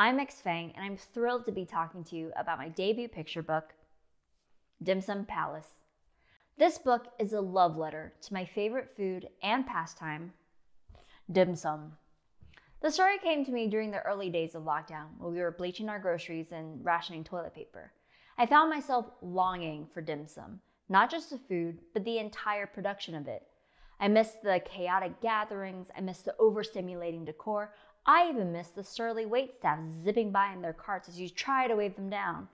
I'm Fang, and I'm thrilled to be talking to you about my debut picture book, Dim Sum Palace. This book is a love letter to my favorite food and pastime, dim sum. The story came to me during the early days of lockdown when we were bleaching our groceries and rationing toilet paper. I found myself longing for dim sum, not just the food, but the entire production of it. I missed the chaotic gatherings, I missed the overstimulating decor, I even missed the surly waitstaff zipping by in their carts as you try to wave them down.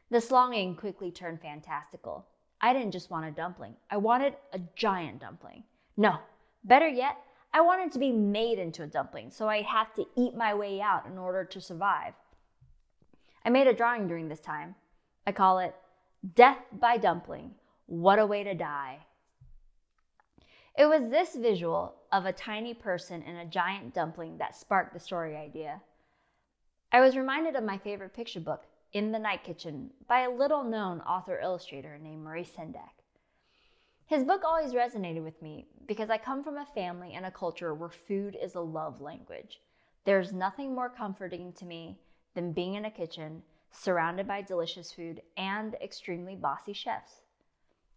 This longing quickly turned fantastical. I didn't just want a dumpling, I wanted a giant dumpling. No, better yet, I wanted to be made into a dumpling, so I'd have to eat my way out in order to survive. I made a drawing during this time. I call it Death by Dumpling, What a Way to Die. It was this visual of a tiny person in a giant dumpling that sparked the story idea. I was reminded of my favorite picture book, In the Night Kitchen, by a little-known author-illustrator named Maurice Sendak. His book always resonated with me because I come from a family and a culture where food is a love language. There's nothing more comforting to me than being in a kitchen, surrounded by delicious food and extremely bossy chefs.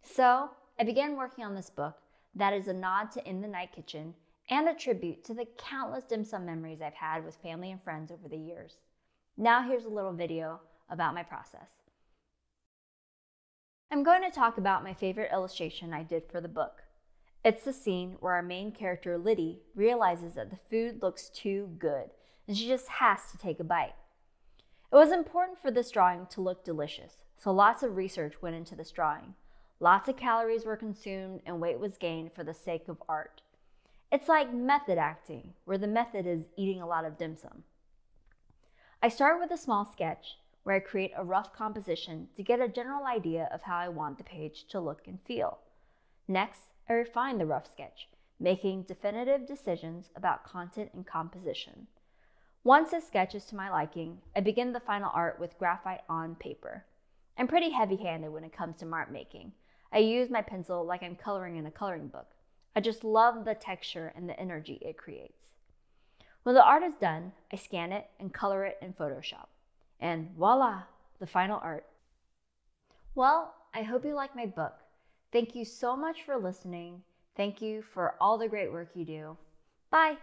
So I began working on this book that is a nod to In the Night Kitchen and a tribute to the countless dim sum memories I've had with family and friends over the years. Now here's a little video about my process. I'm going to talk about my favorite illustration I did for the book. It's the scene where our main character, Liddy, realizes that the food looks too good and she just has to take a bite. It was important for this drawing to look delicious, so lots of research went into this drawing. Lots of calories were consumed and weight was gained for the sake of art. It's like method acting, where the method is eating a lot of dim sum. I start with a small sketch where I create a rough composition to get a general idea of how I want the page to look and feel. Next, I refine the rough sketch, making definitive decisions about content and composition. Once a sketch is to my liking, I begin the final art with graphite on paper. I'm pretty heavy-handed when it comes to art making. I use my pencil like I'm coloring in a coloring book. I just love the texture and the energy it creates. When the art is done, I scan it and color it in Photoshop. And voila, the final art. Well, I hope you like my book. Thank you so much for listening. Thank you for all the great work you do. Bye.